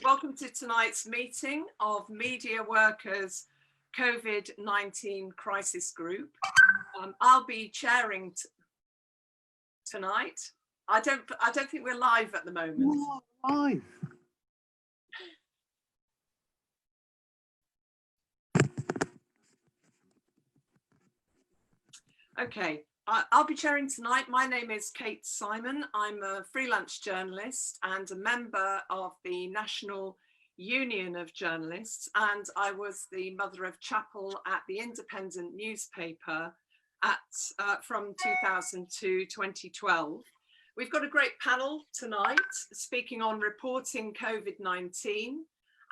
Welcome to tonight's meeting of Media Workers Covid-19 Crisis Group. I'll be chairing tonight. I don't think we're live at the moment. We're live. Okay, I'll be chairing tonight. My name is Kate Simon. I'm a freelance journalist and a member of the National Union of Journalists, and I was the mother of chapel at the Independent newspaper from 2000 to 2012. We've got a great panel tonight speaking on reporting COVID-19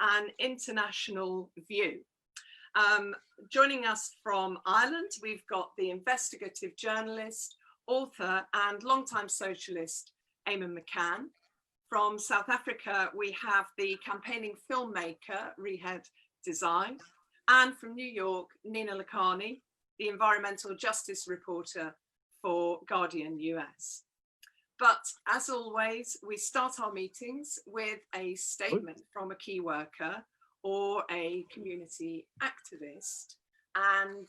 and international view. Joining us from Ireland, we've got the investigative journalist, author and longtime socialist, Eamon McCann. From South Africa, we have the campaigning filmmaker, Rehad Desai. And from New York, Nina Lakhani, the environmental justice reporter for Guardian US. But as always, we start our meetings with a statement from a key worker or a community activist. And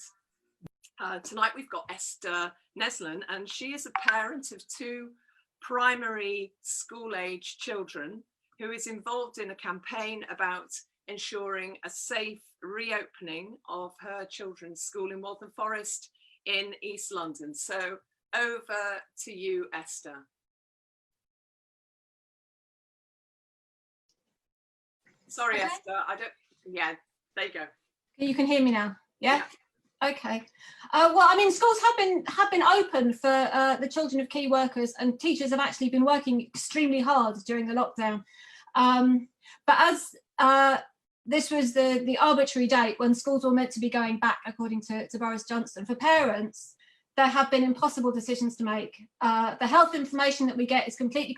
tonight we've got Esther Neslin, and she is a parent of two primary school-age children who is involved in a campaign about ensuring a safe reopening of her children's school in Waltham Forest in East London. So over to you, Esther. Sorry, okay. Esther, yeah, there you go. You can hear me now, yeah? Okay. Well, I mean, schools have been open for the children of key workers, and teachers have actually been working extremely hard during the lockdown. But as this was the arbitrary date when schools were meant to be going back, according to Boris Johnson, for parents, there have been impossible decisions to make. The health information that we get is completely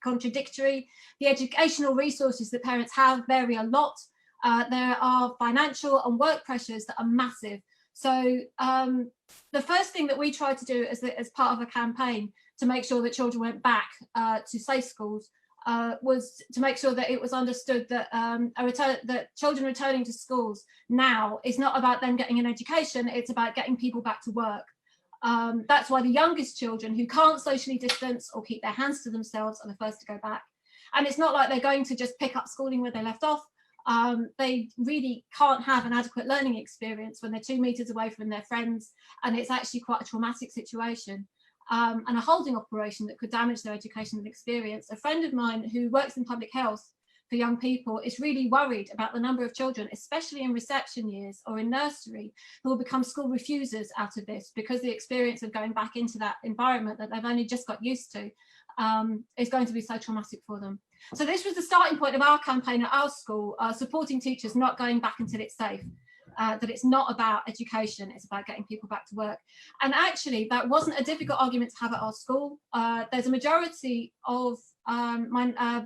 contradictory. The educational resources that parents have vary a lot. There are financial and work pressures that are massive. So the first thing that we tried to do as part of a campaign to make sure that children went back to safe schools was to make sure that it was understood that that children returning to schools now is not about them getting an education, it's about getting people back to work. That's why the youngest children who can't socially distance or keep their hands to themselves are the first to go back. And it's not like they're going to just pick up schooling where they left off. They really can't have an adequate learning experience when they're 2 meters away from their friends, and it's actually quite a traumatic situation and a holding operation that could damage their education and experience. A friend of mine who works in public health for young people is really worried about the number of children, especially in reception years or in nursery, who will become school refusers out of this because the experience of going back into that environment that they've only just got used to is going to be so traumatic for them. So this was the starting point of our campaign at our school, supporting teachers not going back until it's safe, that it's not about education, it's about getting people back to work. And actually, that wasn't a difficult argument to have at our school. There's a majority of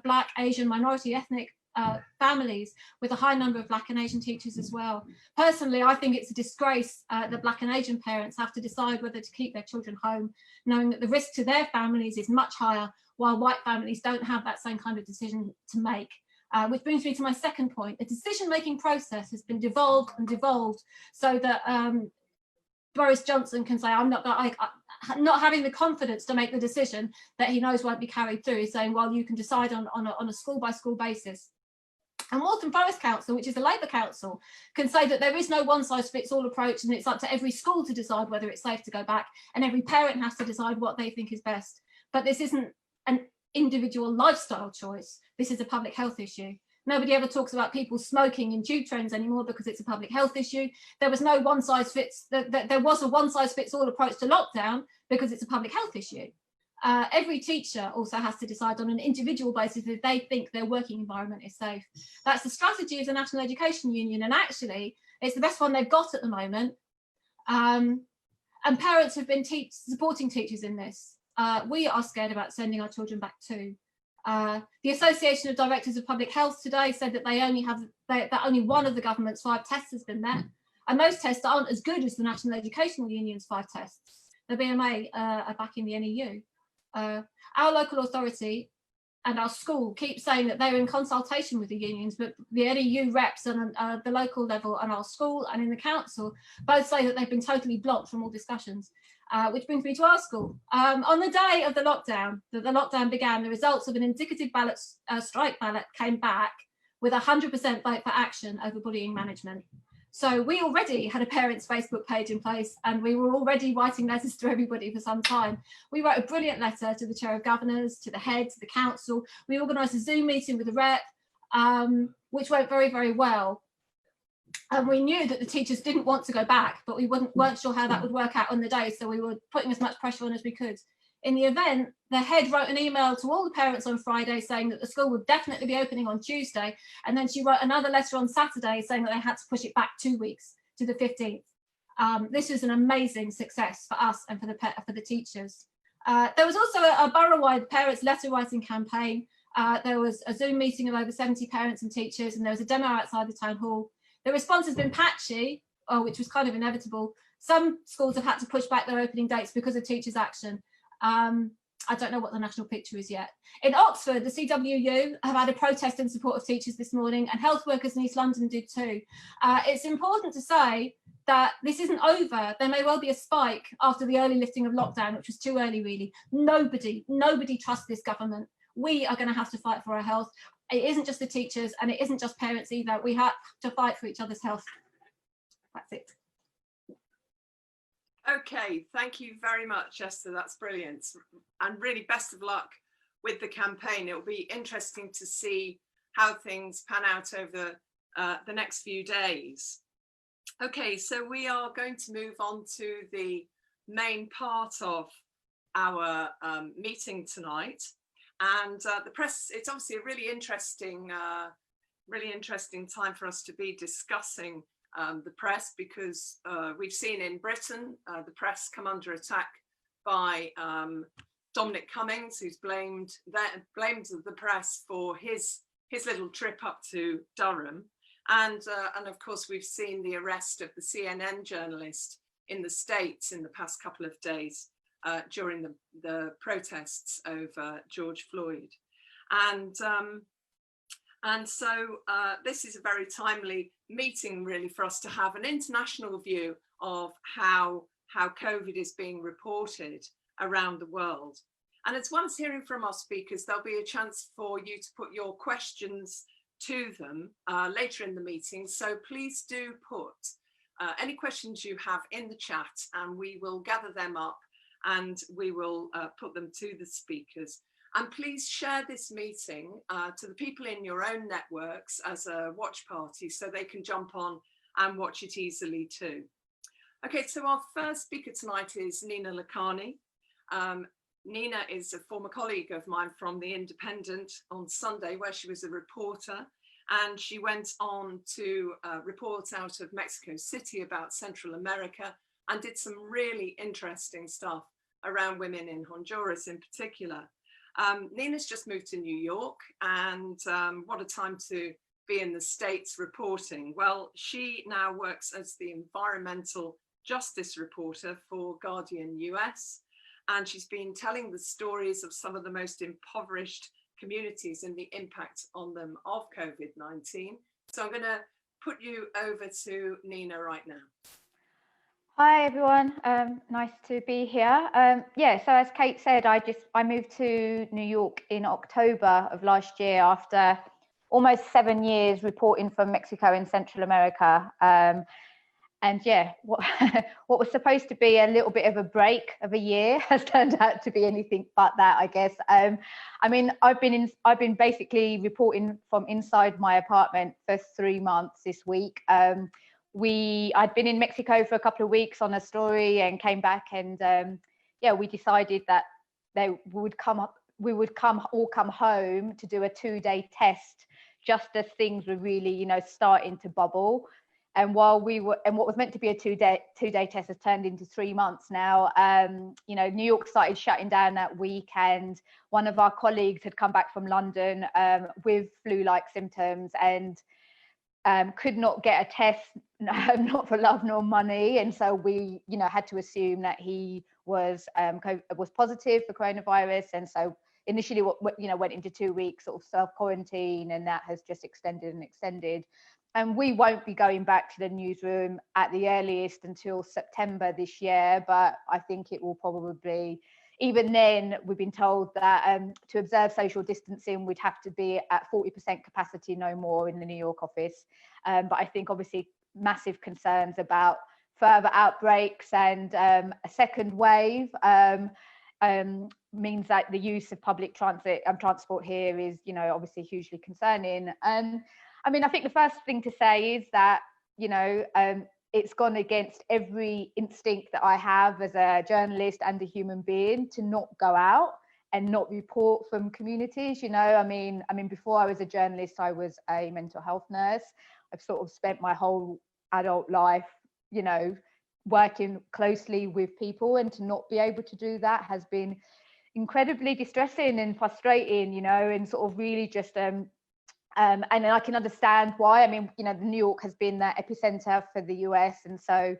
Black, Asian, minority ethnic families with a high number of Black and Asian teachers as well. Personally, I think it's a disgrace that Black and Asian parents have to decide whether to keep their children home, knowing that the risk to their families is much higher, while white families don't have that same kind of decision to make. Which brings me to my second point. The decision-making process has been devolved and devolved so that Boris Johnson can say, I'm not having the confidence to make the decision that he knows won't be carried through. He's saying, well, you can decide on a school-by-school basis. And Waltham Forest Council, which is a Labour council, can say that there is no one-size-fits-all approach, and it's up to every school to decide whether it's safe to go back, and every parent has to decide what they think is best. But this isn't an individual lifestyle choice. This is a public health issue. Nobody ever talks about people smoking in tube trains anymore because it's a public health issue. There was no there was a one-size-fits-all approach to lockdown because it's a public health issue. Every teacher also has to decide on an individual basis if they think their working environment is safe. That's the strategy of the National Education Union, and actually it's the best one they've got at the moment. And parents have been supporting teachers in this. We are scared about sending our children back too. The Association of Directors of Public Health today said that that only one of the government's 5 tests has been met, and those tests aren't as good as the National Educational Union's 5 tests. The BMA are back in the NEU. Our local authority and our school keep saying that they're in consultation with the unions, but the NEU reps on the local level and our school and in the council both say that they've been totally blocked from all discussions. Which brings me to our school. On the day of the lockdown began, the results of an indicative ballot, strike ballot came back with 100% vote for action over bullying management. So we already had a parents' Facebook page in place, and we were already writing letters to everybody for some time. We wrote a brilliant letter to the chair of governors, to the head, to the council. We organised a Zoom meeting with the rep, which went very, very well. And we knew that the teachers didn't want to go back, but we weren't sure how that would work out on the day. So we were putting as much pressure on as we could. In the event, the head wrote an email to all the parents on Friday saying that the school would definitely be opening on Tuesday. And then she wrote another letter on Saturday saying that they had to push it back 2 weeks to the 15th. This was an amazing success for us and for the teachers. There was also a borough-wide parents letter writing campaign. There was a Zoom meeting of over 70 parents and teachers, and there was a demo outside the town hall. The response has been patchy, which was kind of inevitable. Some schools have had to push back their opening dates because of teachers' action. I don't know what the national picture is yet. In Oxford, the CWU have had a protest in support of teachers this morning, and health workers in East London did too. It's important to say that this isn't over. There may well be a spike after the early lifting of lockdown, which was too early, really. Nobody trusts this government. We are going to have to fight for our health. It isn't just the teachers, and it isn't just parents either. We have to fight for each other's health. That's it. Okay, thank you very much, Esther. That's brilliant. And really best of luck with the campaign. It will be interesting to see how things pan out over the next few days. Okay, so we are going to move on to the main part of our meeting tonight. And the press, it's obviously a really interesting time for us to be discussing the press, because we've seen in Britain the press come under attack by Dominic Cummings, who's blamed the press for his little trip up to Durham, and of course we've seen the arrest of the CNN journalist in the States in the past couple of days during the protests over George Floyd, and so this is a very timely meeting, really, for us to have an international view of how COVID is being reported around the world. And as well as hearing from our speakers, there'll be a chance for you to put your questions to them later in the meeting. So please do put any questions you have in the chat, and we will gather them up and we will put them to the speakers. And please share this meeting to the people in your own networks as a watch party, so they can jump on and watch it easily too. Okay, so our first speaker tonight is Nina Lakhani. Nina is a former colleague of mine from The Independent on Sunday, where she was a reporter, and she went on to report out of Mexico City about Central America and did some really interesting stuff around women in Honduras in particular. Nina's just moved to New York, and what a time to be in the States reporting. Well, she now works as the environmental justice reporter for Guardian US, and she's been telling the stories of some of the most impoverished communities and the impact on them of COVID-19. So I'm going to put you over to Nina right now. Hi everyone, nice to be here. Yeah, so as Kate said, I moved to New York in October of last year after almost 7 years reporting from Mexico and Central America. And yeah, what was supposed to be a little bit of a break of a year has turned out to be anything but that, I guess. I mean, I've been basically reporting from inside my apartment for 3 months this week. I'd been in Mexico for a couple of weeks on a story and came back, and yeah, we decided that we would all come home to do a 2-day test, just as things were really, starting to bubble. And what was meant to be a two-day test has turned into 3 months now. New York started shutting down that week, and one of our colleagues had come back from London with flu-like symptoms and could not get a test, not for love nor money, and so we, had to assume that he was positive for coronavirus, and so initially went into 2 weeks sort of self-quarantine, and that has just extended and extended. And we won't be going back to the newsroom at the earliest until September this year, but I think it will probably, even then, we've been told that to observe social distancing, we'd have to be at 40% capacity, no more, in the New York office. But I think obviously massive concerns about further outbreaks and a second wave means that the use of public transport here is, obviously hugely concerning. And I mean, I think the first thing to say is that, it's gone against every instinct that I have as a journalist and a human being to not go out and not report from communities. I mean, before I was a journalist, I was a mental health nurse. I've sort of spent my whole adult life, working closely with people, and to not be able to do that has been incredibly distressing and frustrating, and sort of really just and I can understand why. I mean, New York has been the epicenter for the US, and so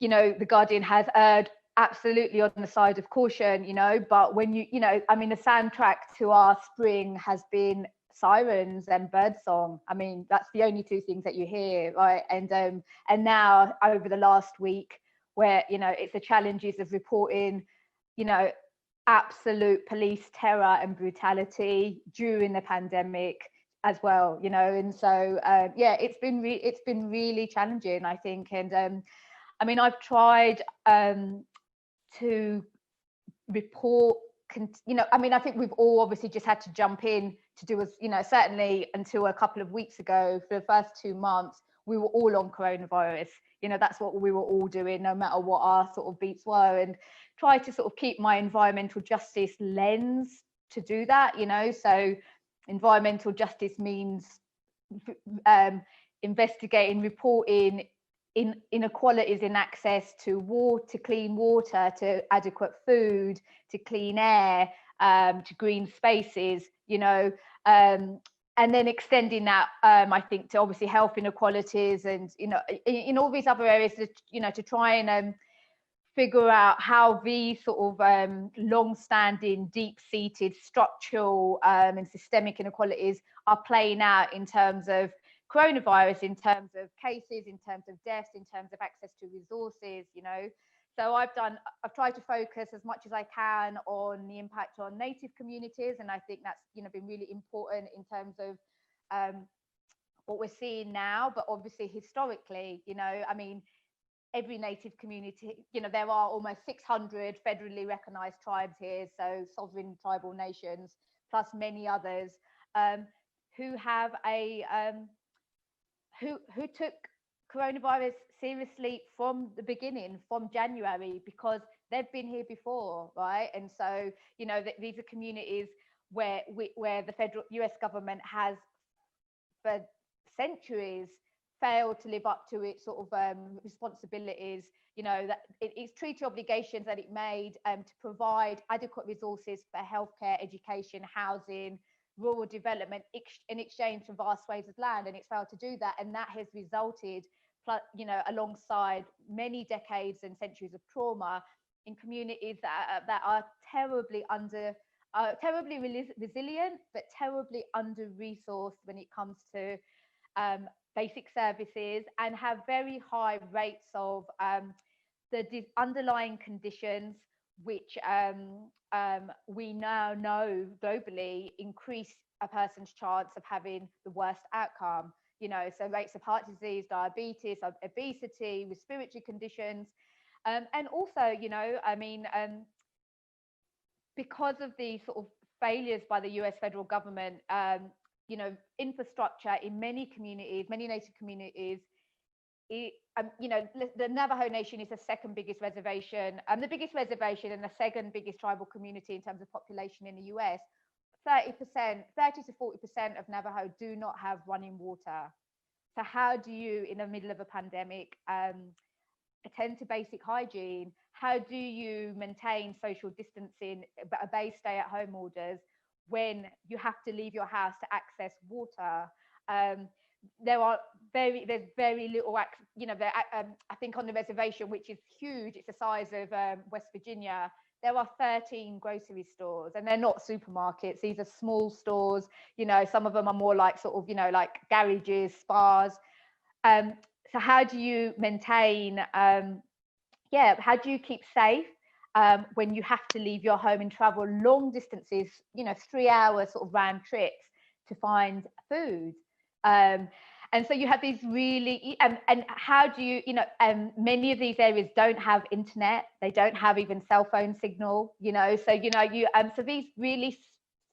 the Guardian has erred absolutely on the side of caution, but when the soundtrack to our spring has been sirens and birdsong. I mean, that's the only two things that you hear, right? And now over the last week, where it's the challenges of reporting absolute police terror and brutality during the pandemic as well, and so it's been really challenging, I think. And I mean, I've tried to report, I think we've all obviously just had to jump in to do, as certainly until a couple of weeks ago, for the first 2 months, we were all on coronavirus. That's what we were all doing, no matter what our sort of beats were, and try to sort of keep my environmental justice lens to do that. So environmental justice means investigating, reporting inequalities in access to water, clean water, to adequate food, to clean air, to green spaces, and then extending that, I think, to obviously health inequalities, and in all these other areas, to try and figure out how these sort of long-standing, deep-seated, structural and systemic inequalities are playing out in terms of coronavirus, in terms of cases, in terms of deaths, in terms of access to resources. So I've tried to focus as much as I can on the impact on native communities, and I think that's been really important in terms of what we're seeing now. But obviously historically, I mean, every native community, there are almost 600 federally recognized tribes here, so sovereign tribal nations, plus many others who have who took coronavirus seriously from the beginning, from January, because they've been here before, right? And so, these are communities where the federal US government has, for centuries, failed to live up to its sort of responsibilities, that its treaty obligations that it made to provide adequate resources for healthcare, education, housing, rural development in exchange for vast swathes of land, and it's failed to do that. And that has resulted, alongside many decades and centuries of trauma, in communities that are terribly resilient, but terribly under-resourced when it comes to basic services, and have very high rates of the underlying conditions which we now know globally increase a person's chance of having the worst outcome. So rates of heart disease, diabetes, obesity, respiratory conditions, and also, because of the sort of failures by the US federal government, infrastructure in many communities, many native communities, the Navajo Nation is the second biggest reservation, the biggest reservation and the second biggest tribal community in terms of population in the US. 30 to 40% of Navajo do not have running water. So how do you, in the middle of a pandemic, attend to basic hygiene? How do you maintain social distancing, but obey stay-at-home orders when you have to leave your house to access water? There's very little, I think on the reservation, which is huge, it's the size of West Virginia, there are 13 grocery stores, and they're not supermarkets. These are small stores. You know, some of them are more like sort of, you know, like garages, spas. So how do you maintain, how do you keep safe when you have to leave your home and travel long distances, you know, 3-hour sort of round trips to find food? And so you have these really, and how do you, you know, many of these areas don't have internet, they don't have even cell phone signal, you know, so, you know, so these really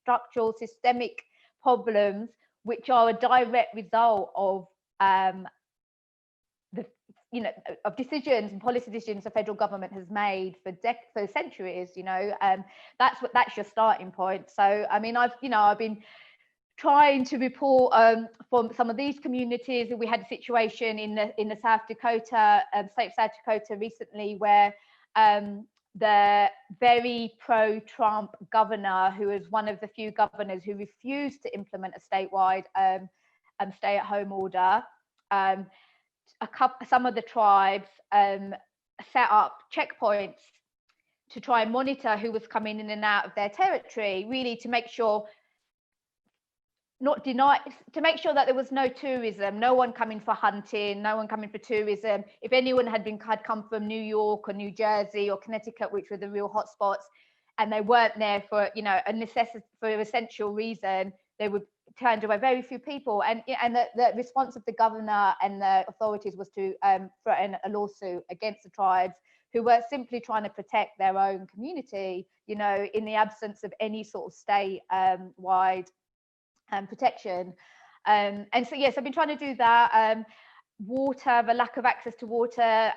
structural, systemic problems, which are a direct result of of decisions and policy decisions the federal government has made for centuries, you know, that's your starting point. So, I mean, I've been trying to report from some of these communities. We had a situation in the South Dakota, state of South Dakota recently, where the very pro-Trump governor, who is one of the few governors who refused to implement a statewide stay-at-home order, some of the tribes set up checkpoints to try and monitor who was coming in and out of their territory, really to make sure make sure that there was no tourism, no one coming for hunting, no one coming for tourism. If anyone had come from New York or New Jersey or Connecticut, which were the real hotspots, and they weren't there for, you know, for an essential reason, they would turned away. Very few people, and the response of the governor and the authorities was to threaten a lawsuit against the tribes, who were simply trying to protect their own community, you know, in the absence of any sort of state-wide protection. And so, yes, I've been trying to do that. Water, the lack of access to water,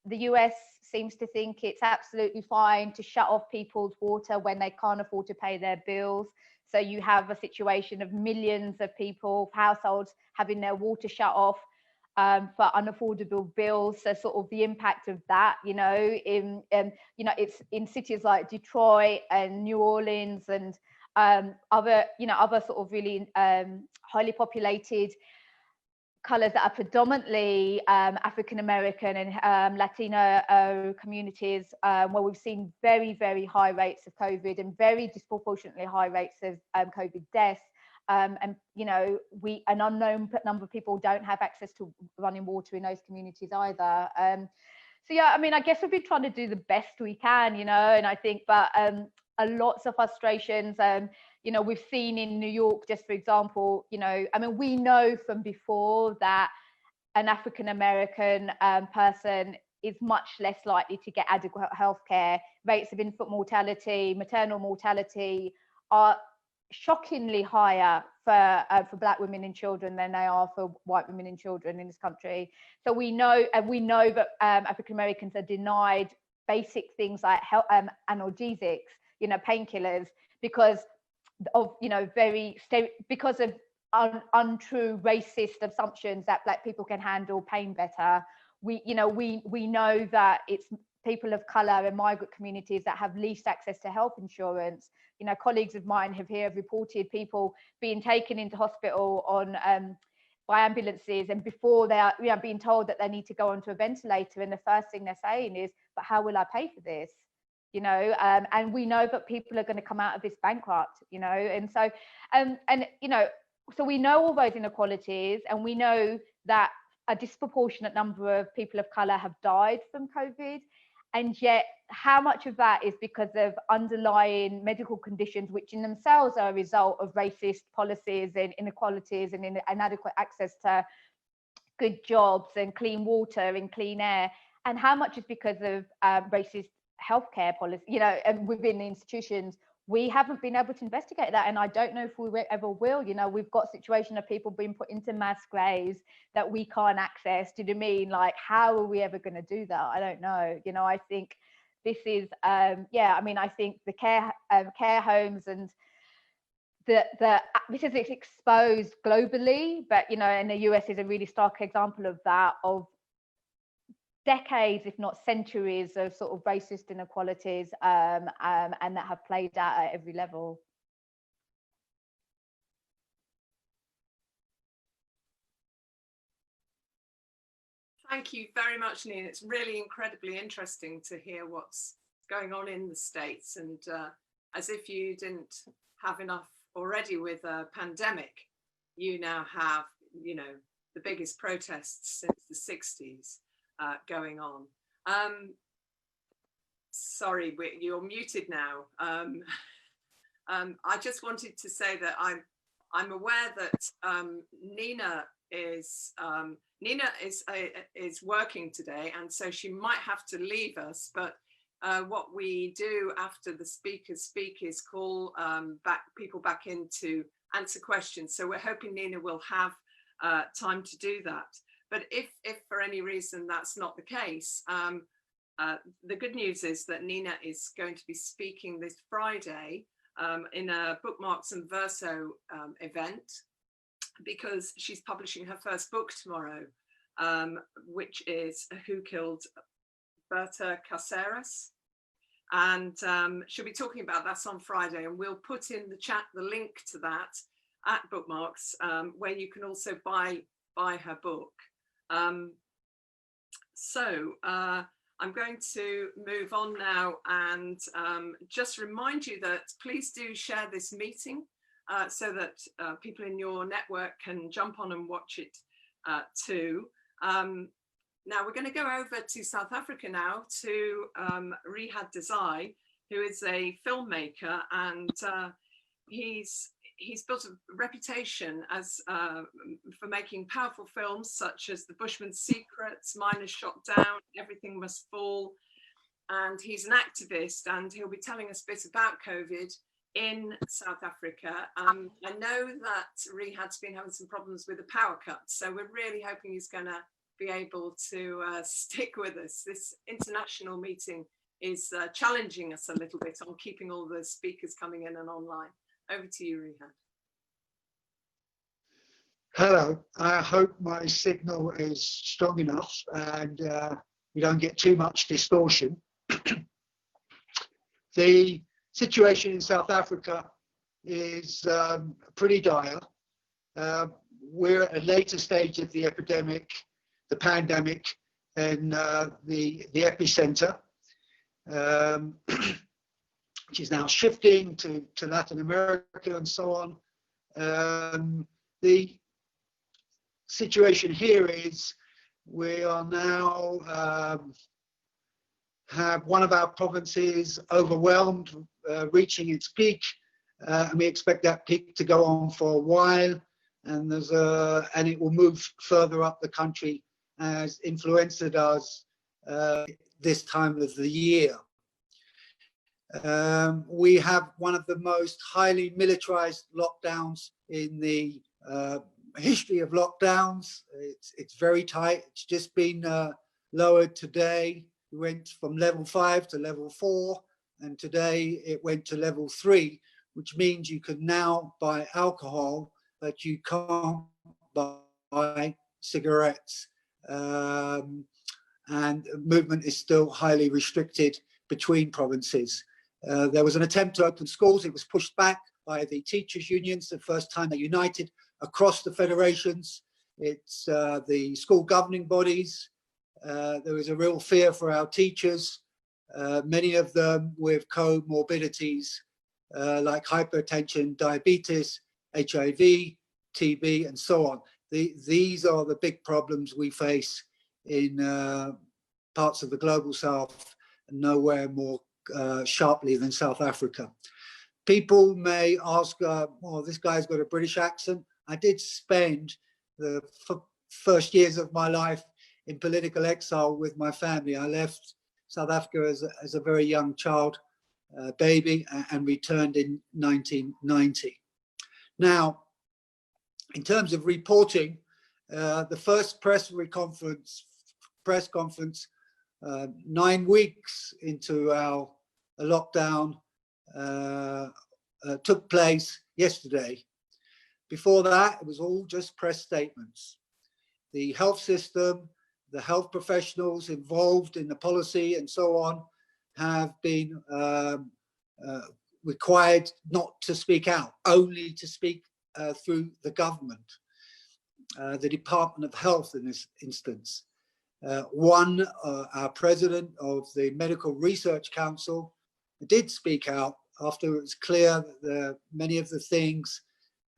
the US seems to think it's absolutely fine to shut off people's water when they can't afford to pay their bills. So you have a situation of millions of people, households, having their water shut off for unaffordable bills. So sort of the impact of that, you know, it's in cities like Detroit and New Orleans and other sort of really highly populated colors that are predominantly African American and Latino communities, where we've seen very, very high rates of COVID and very disproportionately high rates of COVID deaths. And, you know, an unknown number of people don't have access to running water in those communities either. So, yeah, I mean, I guess we've been trying to do the best we can, you know, and I think, but lots of frustrations. You know, we've seen in New York, just for example, you know, I mean, we know from before that an African-American person is much less likely to get adequate healthcare. Rates of infant mortality, maternal mortality are shockingly higher for Black women and children than they are for white women and children in this country. So we know that African-Americans are denied basic things like analgesics, you know, painkillers, because of, you know, because of untrue racist assumptions that Black people can handle pain better. We know that it's people of color and migrant communities that have least access to health insurance. You know, colleagues of mine have reported people being taken into hospital by ambulances, and before they are, you know, being told that they need to go onto a ventilator, and the first thing they're saying is, "But how will I pay for this?" You know, and we know that people are going to come out of this bankrupt, you know, and so, and you know, so we know all those inequalities, and we know that a disproportionate number of people of color have died from COVID, and yet how much of that is because of underlying medical conditions, which in themselves are a result of racist policies and inequalities and inadequate access to good jobs and clean water and clean air, and how much is because of racist healthcare policy, you know, and within the institutions. We haven't been able to investigate that, and I don't know if we ever will. You know, we've got a situation of people being put into mass graves that we can't access. Do you mean, like, how are we ever going to do that? I don't know. You know, I think this is, I mean, I think the care homes and this is exposed globally, but, you know, and the US is a really stark example of that, of decades, if not centuries, of sort of racist inequalities, and that have played out at every level. Thank you very much, Nina. It's really incredibly interesting to hear what's going on in the States, and as if you didn't have enough already with a pandemic, you now have, you know, the biggest protests since the 60s going on. Sorry, you're muted now. I just wanted to say that I'm aware that Nina is working today, and so she might have to leave us. But what we do after the speakers speak is call people back in to answer questions. So we're hoping Nina will have time to do that. But if for any reason that's not the case, the good news is that Nina is going to be speaking this Friday in a Bookmarks and Verso event, because she's publishing her first book tomorrow, which is Who Killed Berta Cáceres? And she'll be talking about that on Friday, and we'll put in the chat the link to that at Bookmarks, where you can also buy her book. I'm going to move on now and just remind you that please do share this meeting so that people in your network can jump on and watch it too. Now we're going to go over to South Africa now to Rehad Desai, who is a filmmaker, and he's built a reputation as for making powerful films such as The Bushman Secrets, Miners Shot Down, Everything Must Fall, and he's an activist, and he'll be telling us a bit about COVID in South Africa. I know that Rehad's been having some problems with the power cuts, so we're really hoping he's going to be able to stick with us. This international meeting is challenging us a little bit on keeping all the speakers coming in and online. Over to you, Rehad. Hello, I hope my signal is strong enough and we don't get too much distortion. The situation in South Africa is pretty dire. We're at a later stage of the epidemic, the pandemic, in the epicenter, which is now shifting to Latin America and so on. The situation here is we are now have one of our provinces overwhelmed, reaching its peak, and we expect that peak to go on for a while, and and it will move further up the country as influenza does this time of the year. We have one of the most highly militarized lockdowns in the history of lockdowns. It's very tight. It's just been lowered today. We went from level 5 to level 4, and today it went to level 3, which means you can now buy alcohol, but you can't buy cigarettes. And movement is still highly restricted between provinces. There was an attempt to open schools. It was pushed back by the teachers' unions, the first time they united across the federations. It's the school governing bodies. There is a real fear for our teachers, many of them with comorbidities like hypertension, diabetes, HIV, TB, and so on. These are the big problems we face in parts of the global south, and nowhere more sharply than South Africa. People may ask, well, this guy's got a British accent. I did spend the first years of my life in political exile with my family. I left South Africa as a very young child, baby, and returned in 1990. Now, in terms of reporting, the first press conference 9 weeks into our lockdown took place yesterday. Before that, it was all just press statements. The health system, the health professionals involved in the policy and so on have been required not to speak out, only to speak through the government, the Department of Health in this instance. Our president of the Medical Research Council did speak out after it was clear that many of the things,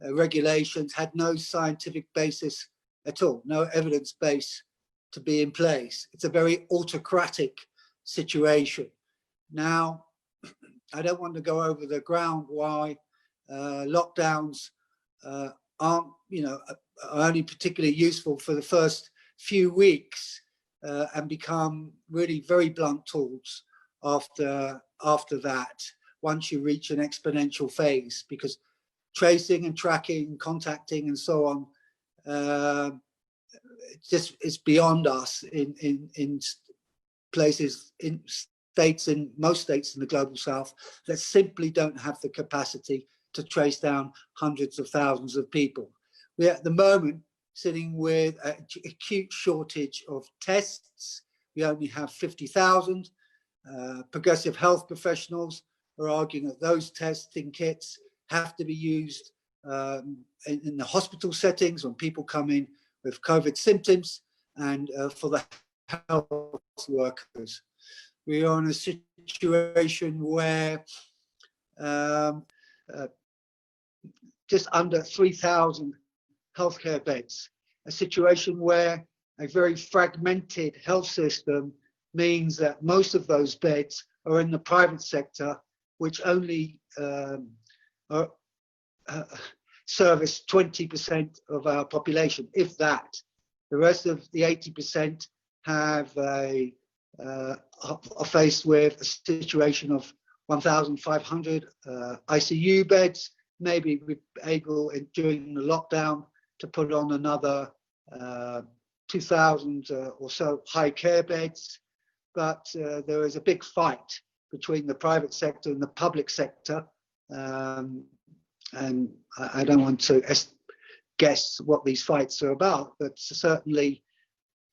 regulations, had no scientific basis at all, no evidence base to be in place. It's a very autocratic situation. Now, I don't want to go over the ground why lockdowns aren't, are only particularly useful for the first few weeks and become really very blunt tools after that, once you reach an exponential phase, because tracing and tracking, contacting and so on, it's beyond us in places, in states, in most states in the global south, that simply don't have the capacity to trace down hundreds of thousands of people. We're at the moment sitting with an acute shortage of tests. We only have 50,000. Progressive health professionals are arguing that those testing kits have to be used in the hospital settings when people come in with COVID symptoms, and for the health workers. We are in a situation where just under 3,000 healthcare beds, a situation where a very fragmented health system means that most of those beds are in the private sector, which only service 20% of our population, if that. The rest of the 80% are faced with a situation of 1,500 ICU beds. Maybe we're able, during the lockdown, to put on another 2,000 or so high care beds. But there is a big fight between the private sector and the public sector. And I don't want to guess what these fights are about, but certainly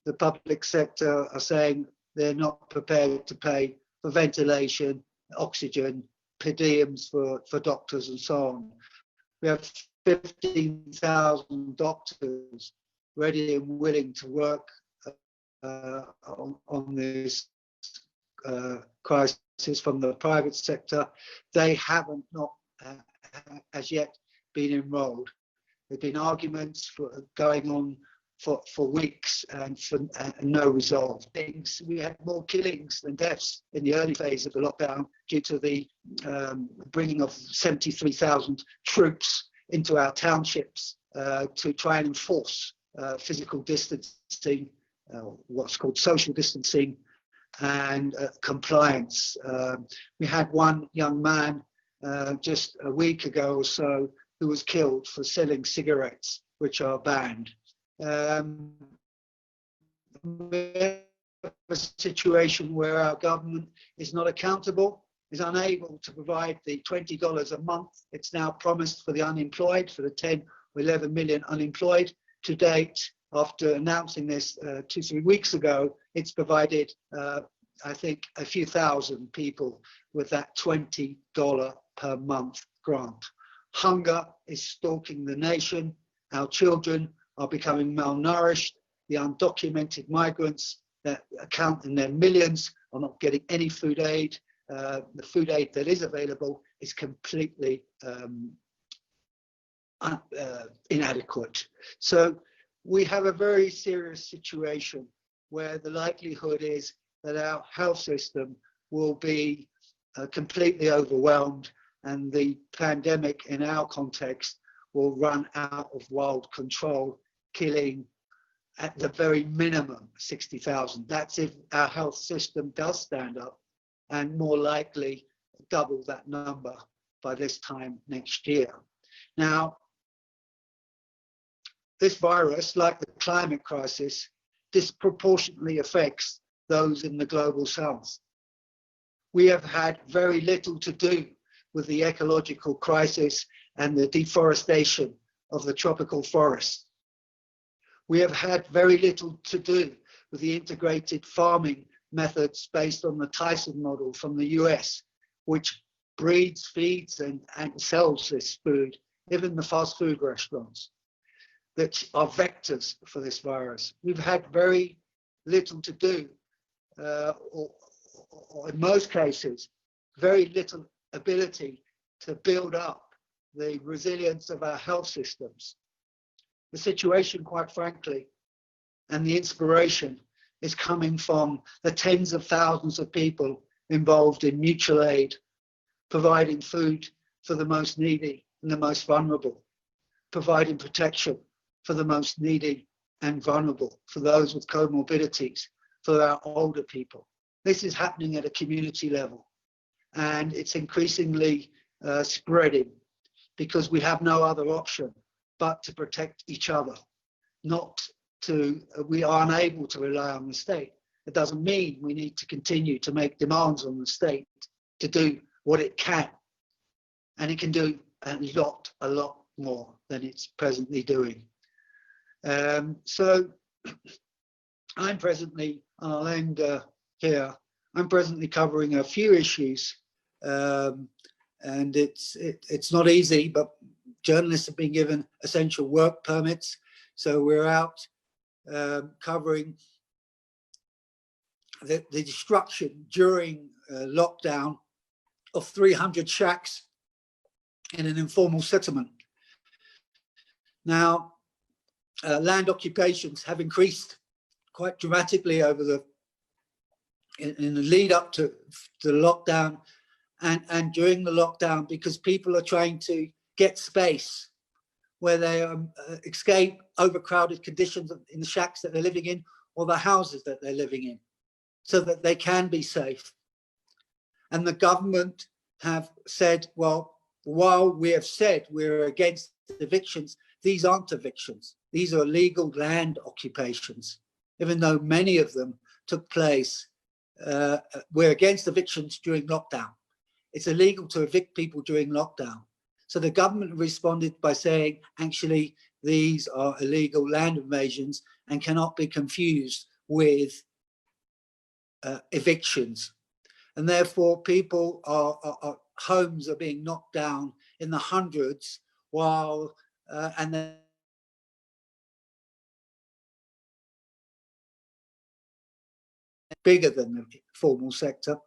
the public sector are saying they're not prepared to pay for ventilation, oxygen, per diems for doctors and so on. We have 15,000 doctors ready and willing to work on this crisis from the private sector. They haven't not as yet been enrolled. There have been arguments going on for weeks and no resolve. We had more killings than deaths in the early phase of the lockdown due to the bringing of 73,000 troops into our townships to try and enforce physical distancing, what's called social distancing, and compliance. We had one young man just a week ago or so who was killed for selling cigarettes, which are banned. We have a situation where our government is not accountable, is unable to provide the $20 a month it's now promised for the unemployed, for the 10 or 11 million unemployed. To date, after announcing this 2-3 weeks ago, it's provided, I think, a few thousand people with that $20 per month grant. Hunger is stalking the nation. Our children are becoming malnourished. The undocumented migrants that account in their millions are not getting any food aid. The food aid that is available is completely inadequate. So we have a very serious situation where the likelihood is that our health system will be completely overwhelmed, and the pandemic in our context will run out of wild control, killing at the very minimum 60,000. That's if our health system does stand up, and more likely double that number by this time next year. Now, this virus, like the climate crisis, disproportionately affects those in the global south. We have had very little to do with the ecological crisis and the deforestation of the tropical forests. We have had very little to do with the integrated farming methods based on the Tyson model from the US, which breeds, feeds, and sells this food, even the fast food restaurants, that are vectors for this virus. We've had very little to do, or in most cases, very little ability to build up the resilience of our health systems. The situation, quite frankly, and the inspiration is coming from the tens of thousands of people involved in mutual aid, providing food for the most needy and the most vulnerable, providing protection for the most needy and vulnerable, for those with comorbidities, for our older people. This is happening at a community level, and it's increasingly spreading because we have no other option but to protect each other. We are unable to rely on the state. It doesn't mean we need to continue to make demands on the state to do what it can. And it can do a lot more than it's presently doing. So I'm presently, I'll end here, I'm presently covering a few issues, and it's not easy, but journalists have been given essential work permits. So we're out covering the destruction during lockdown of 300 shacks in an informal settlement. Now, land occupations have increased quite dramatically over in the lead up to the lockdown and during the lockdown, because people are trying to get space where they escape overcrowded conditions in the shacks that they're living in or the houses that they're living in, so that they can be safe. And the government have said, well, while we have said we're against evictions, these aren't evictions. These are illegal land occupations, even though many of them took place. We're against evictions during lockdown. It's illegal to evict people during lockdown. So the government responded by saying, actually, these are illegal land invasions and cannot be confused with evictions. And therefore, people homes are being knocked down in the hundreds, while and then bigger than the formal sector.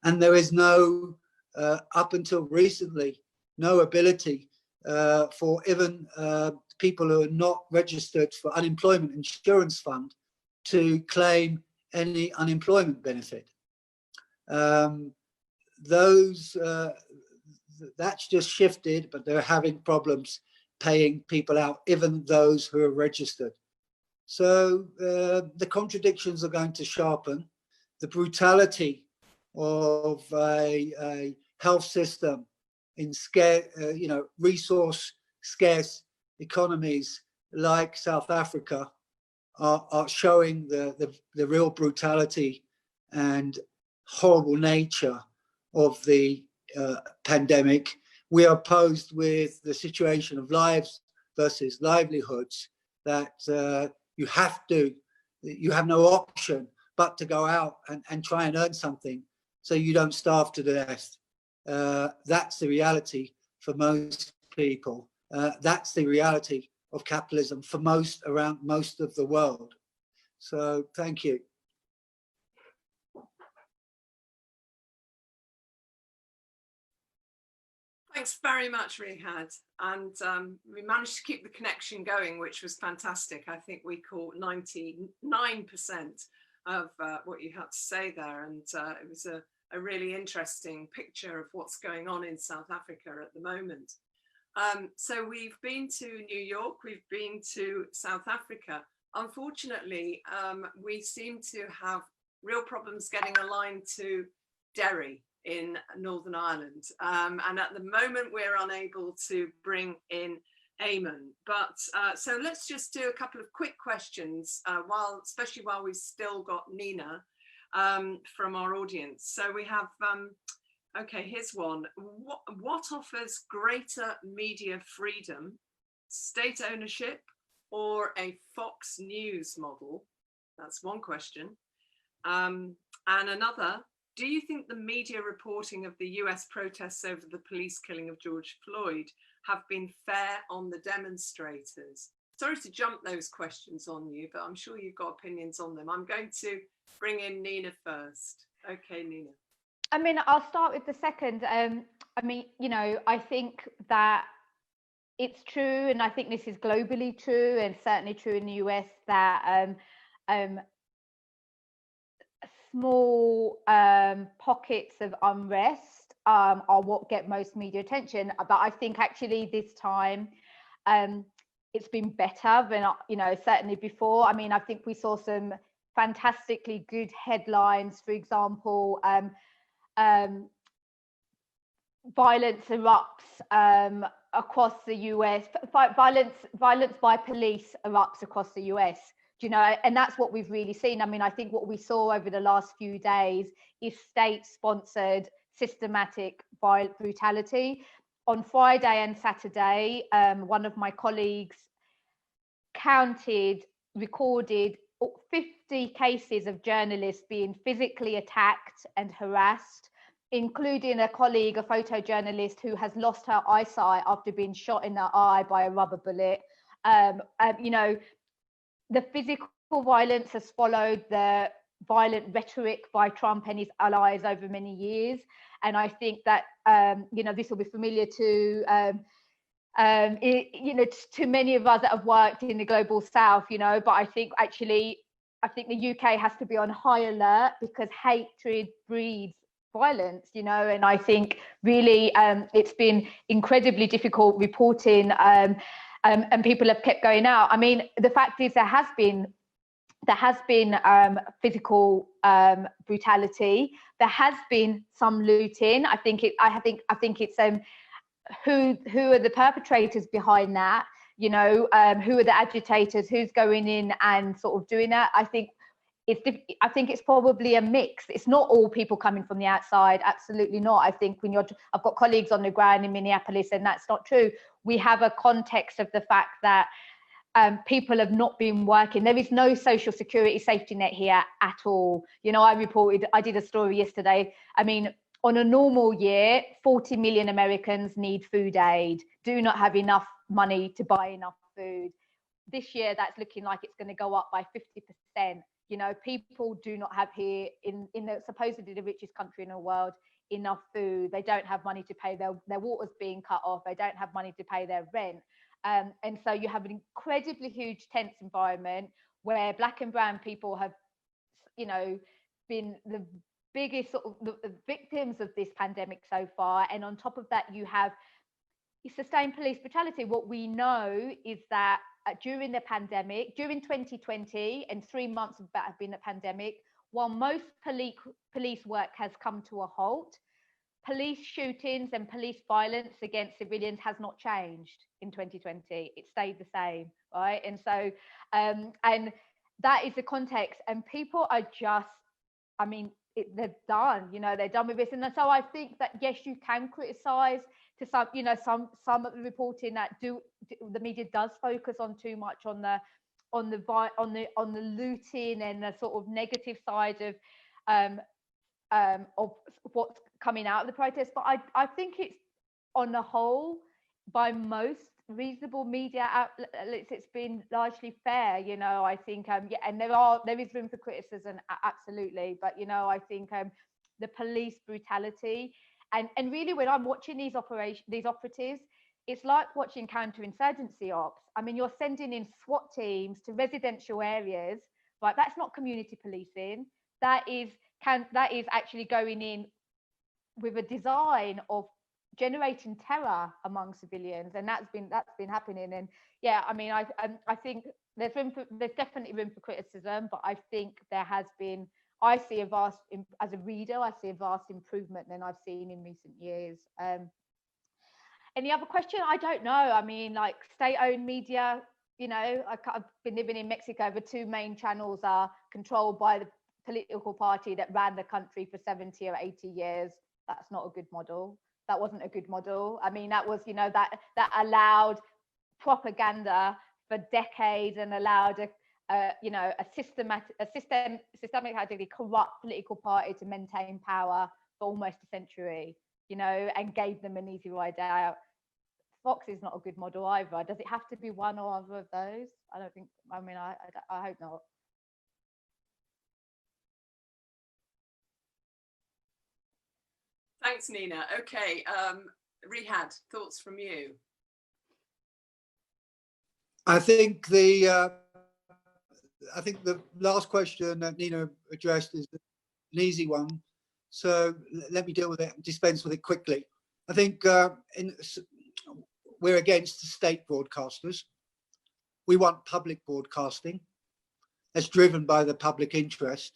And there is no, up until recently, no ability for even people who are not registered for unemployment insurance fund to claim any unemployment benefit. That's just shifted, but they're having problems paying people out, even those who are registered. So the contradictions are going to sharpen. The brutality of a health system in resource scarce economies like South Africa are showing the real brutality and horrible nature of the pandemic. We are posed with the situation of lives versus livelihoods, that you have no option but to go out and try and earn something so you don't starve to death. That's the reality for most people. That's the reality of capitalism for most of the world. So thank you. Thanks very much, Rehad. And we managed to keep the connection going, which was fantastic. I think we caught 99% of what you had to say there. And it was a really interesting picture of what's going on in South Africa at the moment. So we've been to New York, we've been to South Africa. Unfortunately, we seem to have real problems getting a line to Derry in Northern Ireland. And at the moment, we're unable to bring in Eamon. But so let's just do a couple of quick questions, especially while we've still got Nina from our audience. So we have, okay, here's one. What offers greater media freedom, state ownership, or a Fox News model? That's one question. And another, do you think the media reporting of the US protests over the police killing of George Floyd have been fair on the demonstrators? sorry to jump those questions on you, but I'm sure you've got opinions on them. I'm going to bring in Nina first. Okay, Nina. I mean, I'll start with the second. I mean, you know, I think that it's true, and I think this is globally true, and certainly true in the US, that small pockets of unrest are what get most media attention. But I think actually this time it's been better than, you know, certainly before. I mean, I think we saw some fantastically good headlines. For example, violence erupts across the US. Violence by police erupts across the US. Do you know? And that's what we've really seen. I mean, I think what we saw over the last few days is state-sponsored systematic brutality. On Friday and Saturday, one of my colleagues recorded 50 cases of journalists being physically attacked and harassed, including a colleague, a photojournalist, who has lost her eyesight after being shot in the eye by a rubber bullet. You know, the physical violence has followed the violent rhetoric by Trump and his allies over many years. And I think that, you know, this will be familiar to, you know, to many of us that have worked in the global South, you know, but I think actually, I think the UK has to be on high alert, because hatred breeds violence, you know, and I think really it's been incredibly difficult reporting, and people have kept going out. I mean, the fact is there has been physical brutality. There has been some looting. I think it's who are the perpetrators behind that? You know, who are the agitators? Who's going in and sort of doing that? I think it's probably a mix. It's not all people coming from the outside. Absolutely not. I think I've got colleagues on the ground in Minneapolis, and that's not true. We have a context of the fact that people have not been working. There is no social security safety net here at all. You know, I did a story yesterday. I mean, on a normal year, 40 million Americans need food aid, do not have enough money to buy enough food. This year, that's looking like it's going to go up by 50%. You know, people do not have here in the supposedly the richest country in the world enough food. They don't have money to pay their water's being cut off. They don't have money to pay their rent. And so you have an incredibly huge tense environment where Black and brown people have, you know, been the biggest sort of the victims of this pandemic so far. And on top of that, you have sustained police brutality. What we know is that during the pandemic, during 2020, and 3 months of that have been a pandemic, while most police work has come to a halt, police shootings and police violence against civilians has not changed in 2020. It stayed the same, right? And so, and that is the context. And people are just, I mean, they're done, you know, they're done with this. And so I think that, yes, you can criticize to some, you know, some of the reporting that the media does focus on too much on the looting and the sort of negative side of what's coming out of the protest. But I think it's, on the whole, by most reasonable media outlets, it's been largely fair, you know. I think yeah, and there is room for criticism, absolutely, but you know, I think the police brutality and really, when I'm watching these operatives, it's like watching counterinsurgency ops. I mean, you're sending in SWAT teams to residential areas, right? That's not community policing. That is actually going in with a design of generating terror among civilians, and that's been happening. And yeah, I mean, I think there's definitely room for criticism, but I think there has been, as a reader, I see a vast improvement than I've seen in recent years. Any other question? I don't know. I mean, like state-owned media, you know, I've been living in Mexico. The two main channels are controlled by the political party that ran the country for 70 or 80 years. That's not a good model. That wasn't a good model. I mean, that was, you know, that allowed propaganda for decades and allowed you know, a systematically corrupt political party to maintain power for almost a century, you know, and gave them an easy ride out. Fox is not a good model either. Does it have to be one or other of those? I don't think, I mean, I hope not. Thanks, Nina. Okay, Rehad, thoughts from you? I think the last question that Nina addressed is an easy one. So let me deal with it and dispense with it quickly. I think we're against state broadcasters. We want public broadcasting that's driven by the public interest.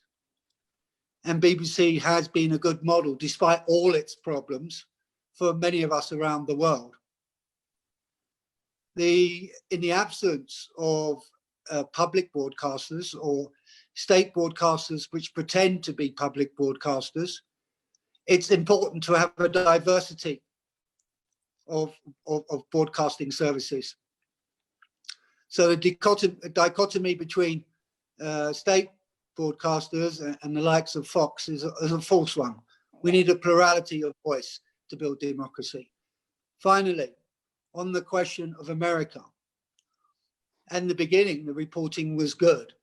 And BBC has been a good model, despite all its problems, for many of us around the world. In the absence of public broadcasters or state broadcasters which pretend to be public broadcasters, it's important to have a diversity of broadcasting services. So the dichotomy between state broadcasters and the likes of Fox is a false one. We need a plurality of voice to build democracy. Finally, on the question of America, in the beginning, the reporting was good.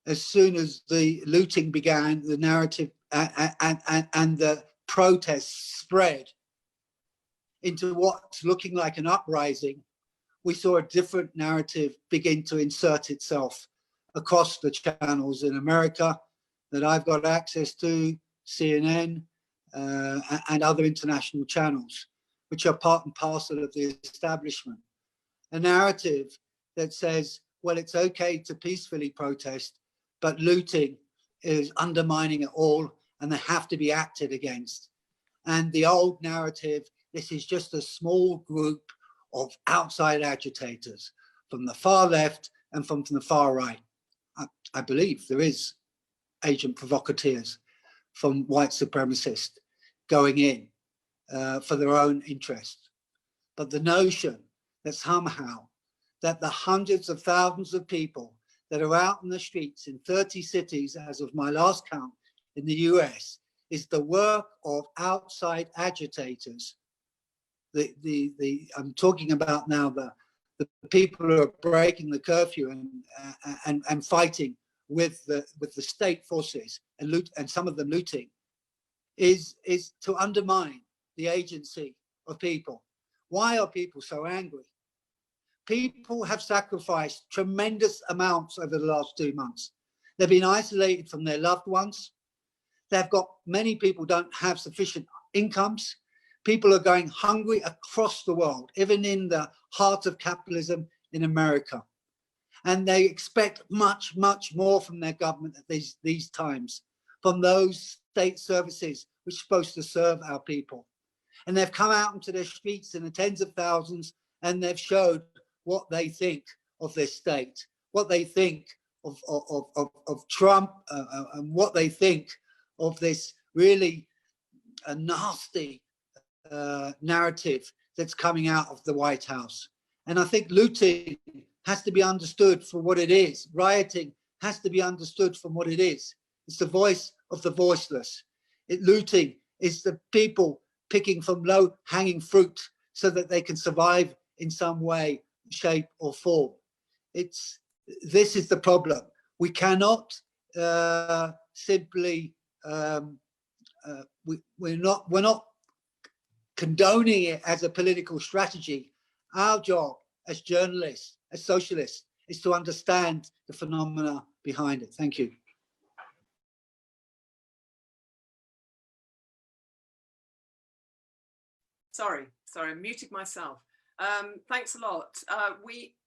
As soon as the looting began, the narrative and the protests spread into what's looking like an uprising, we saw a different narrative begin to insert itself across the channels in America that I've got access to, CNN, and other international channels, which are part and parcel of the establishment. A narrative that says, well, it's okay to peacefully protest, but looting is undermining it all and they have to be acted against. And the old narrative, this is just a small group of outside agitators from the far left and from the far right. I believe there is agent provocateurs from white supremacists going in for their own interest. But the notion that somehow that the hundreds of thousands of people that are out in the streets in 30 cities as of my last count in the US is the work of outside agitators. I'm talking about now the people who are breaking the curfew and fighting with the state forces and some of them looting is to undermine the agency of people. Why are people so angry? People have sacrificed tremendous amounts over the last 2 months. They've been isolated from their loved ones. Many people don't have sufficient incomes. People are going hungry across the world, even in the heart of capitalism in America. And they expect much, much more from their government at these times, from those state services which are supposed to serve our people. And they've come out into their streets in the tens of thousands, and they've showed what they think of their state, what they think of Trump, and what they think of this really nasty narrative that's coming out of the White House. And I think looting has to be understood for what it is. Rioting has to be understood from what it is. It's the voice of the voiceless. Looting is the people picking from low-hanging fruit so that they can survive in some way, shape, or form. This is the problem. We cannot simply we're not condoning it as a political strategy. Our job as journalists, as socialists, is to understand the phenomena behind it. Thank you. Sorry, I muted myself. Thanks a lot.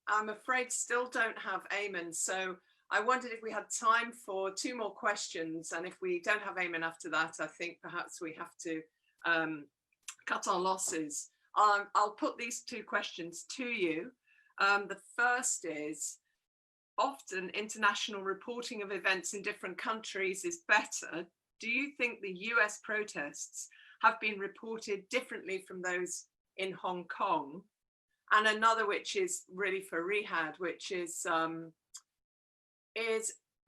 I'm afraid, still don't have Eamon, so I wondered if we had time for 2 more questions, and if we don't have Eamon after that, I think perhaps we have to cut our losses. I'll put these 2 questions to you. The first is, often international reporting of events in different countries is better. Do you think the US protests have been reported differently from those in Hong Kong? And another, which is really for Rehad, which is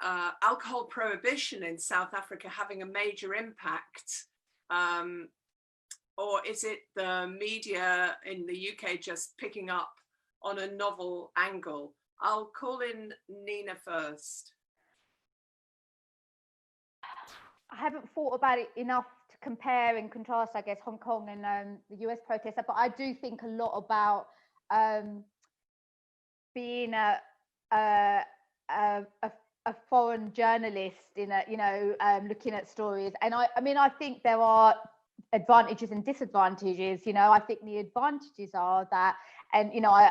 alcohol prohibition in South Africa having a major impact or is it the media in the UK just picking up on a novel angle? I'll call in Nina first. I haven't thought about it enough to compare and contrast, I guess, Hong Kong and the US protests, but I do think a lot about being a foreign journalist in a, you know, looking at stories. And I mean, I think there are advantages and disadvantages. You know, I think the advantages are that, and you know,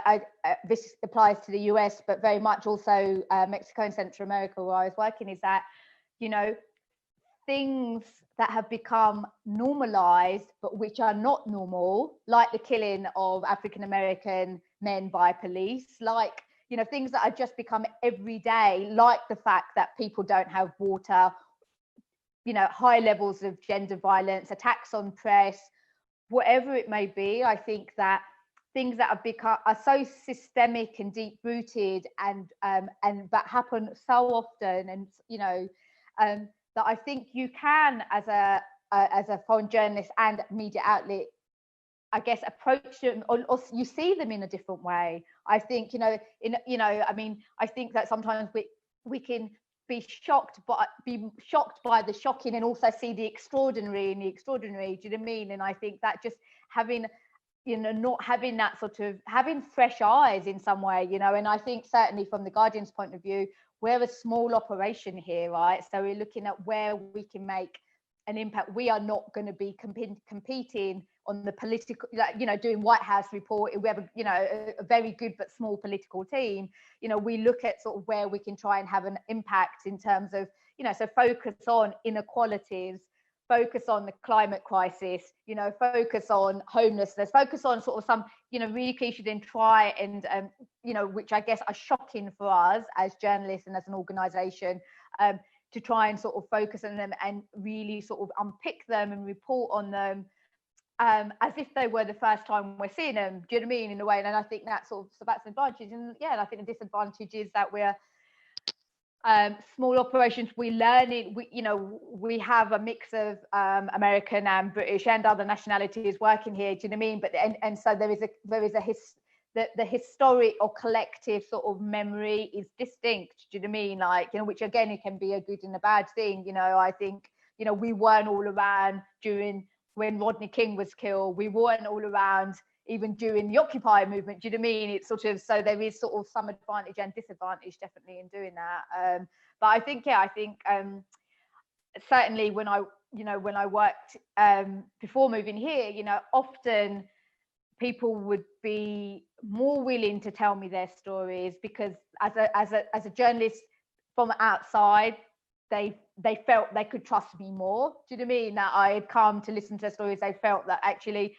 this applies to the US, but very much also Mexico and Central America, where I was working, is that, you know, things that have become normalized, but which are not normal, like the killing of African American men by police, like, you know, things that are just become everyday, like the fact that people don't have water, you know, high levels of gender violence, attacks on press, whatever it may be. I think that things that have become are so systemic and deep rooted, and that happen so often, and you know, that I think you can, as a foreign journalist and media outlet, I guess, approach them, or you see them in a different way. I think, you know, I mean, I think that sometimes we can be shocked by the shocking, and also see the extraordinary in the extraordinary. Do you know what I mean? And I think that just having, you know, not having that sort of, having fresh eyes in some way, you know. And I think certainly from the Guardian's point of view, we're a small operation here, right? So we're looking at where we can make an impact. We are not going to be competing on the political, like, you know, doing White House report. We have you know, a very good but small political team. You know, we look at sort of where we can try and have an impact in terms of, you know, so focus on inequalities, focus on the climate crisis, you know, focus on homelessness, focus on sort of some, you know, really cliche, then try and, you know, which I guess are shocking for us as journalists and as an organisation, to try and sort of focus on them and really sort of unpick them and report on them, as if they were the first time we're seeing them. Do you know what I mean? In a way, and I think that's sort of, so that's an advantage. And yeah, and I think the disadvantage is that we're small operations. We learn it. You know, we have a mix of American and British and other nationalities working here. Do you know what I mean? But and so there is the historic or collective sort of memory is distinct. Do you know what I mean? Like, you know, which again, it can be a good and a bad thing. You know, I think, you know, we weren't all around during when Rodney King was killed. We weren't all around even during the Occupy movement. Do you know what I mean? It's sort of, so there is sort of some advantage and disadvantage definitely in doing that. But I think, yeah, I think certainly when I worked before moving here, you know, often people would be more willing to tell me their stories, because as a journalist from outside, they felt they could trust me more. Do you know what I mean? That I had come to listen to their stories. They felt that actually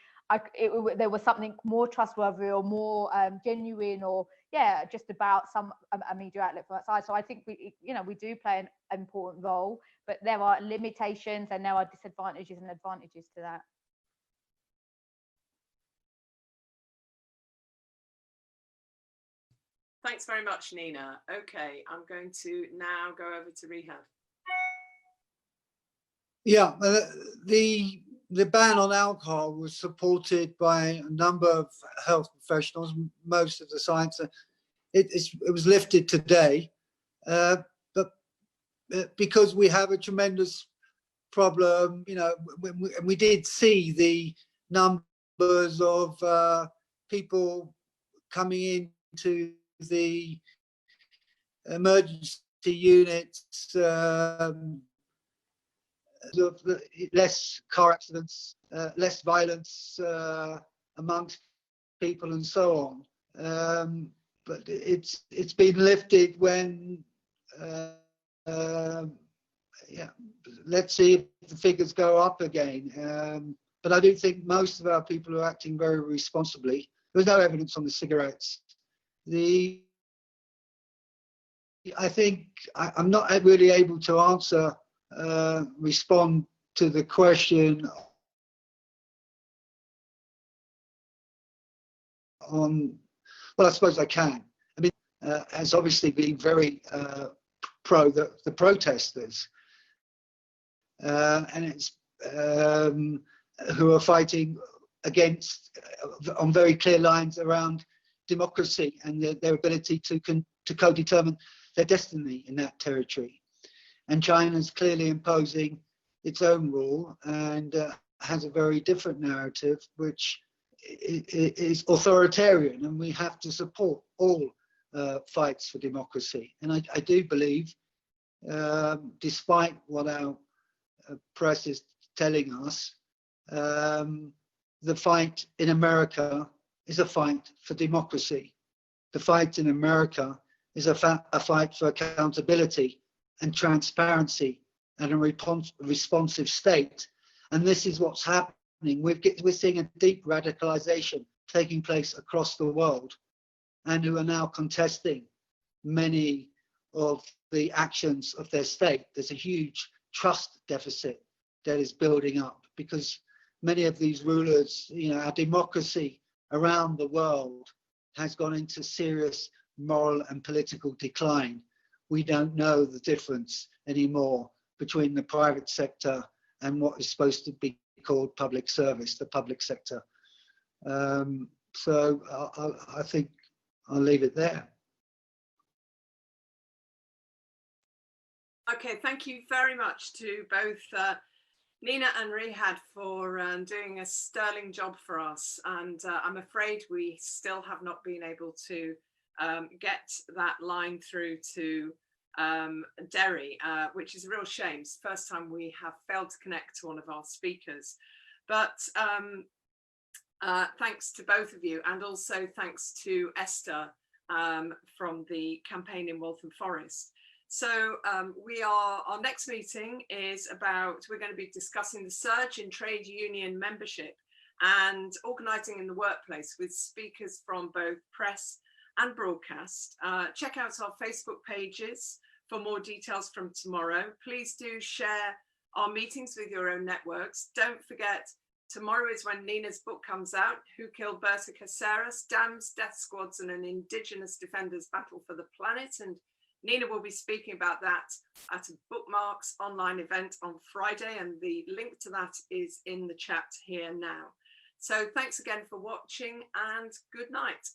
there was something more trustworthy or more genuine, or yeah, just about a media outlet from outside. So I think we do play an important role, but there are limitations and there are disadvantages and advantages to that. Thanks very much, Nina. Okay, I'm going to now go over to Rehad. Yeah, the ban on alcohol was supported by a number of health professionals, most of the science. It was lifted today, but because we have a tremendous problem, you know, we did see the numbers of people coming into the emergency units, of less car accidents, less violence amongst people and so on. But it's been lifted when, yeah, let's see if the figures go up again. But I do think most of our people are acting very responsibly. There's no evidence on the cigarettes. I think I'm not really able to answer, respond to the question on, well, I suppose I can. I mean, has obviously been very pro the protesters, and it's who are fighting against, on very clear lines around democracy and their ability to co-determine their destiny in that territory. And China's clearly imposing its own rule and has a very different narrative, which is authoritarian, and we have to support all fights for democracy. And I do believe, despite what our press is telling us, the fight in America is a fight for democracy. The fight in America is a fight for accountability and transparency and a responsive state. And this is what's happening. We're seeing a deep radicalization taking place across the world, and who are now contesting many of the actions of their state. There's a huge trust deficit that is building up because many of these rulers, our democracy around the world has gone into serious moral and political decline. We don't know the difference anymore between the private sector and what is supposed to be called public service, the public sector. So I think I'll leave it there. Okay, thank you very much to both Nina and Rehad for doing a sterling job for us. And I'm afraid we still have not been able to get that line through to Derry, which is a real shame. It's the first time we have failed to connect to one of our speakers. But thanks to both of you, and also thanks to Esther from the campaign in Waltham Forest. So our next meeting is we're going to be discussing the surge in trade union membership and organising in the workplace with speakers from both press and broadcast. Check out our Facebook pages for more details from tomorrow. Please do share our meetings with your own networks. Don't forget, tomorrow is when Nina's book comes out, Who Killed Berta Cáceres? Dams, Death Squads and an Indigenous Defenders Battle for the Planet. And Nina will be speaking about that at a Bookmarks online event on Friday, and the link to that is in the chat here now. So thanks again for watching, and good night.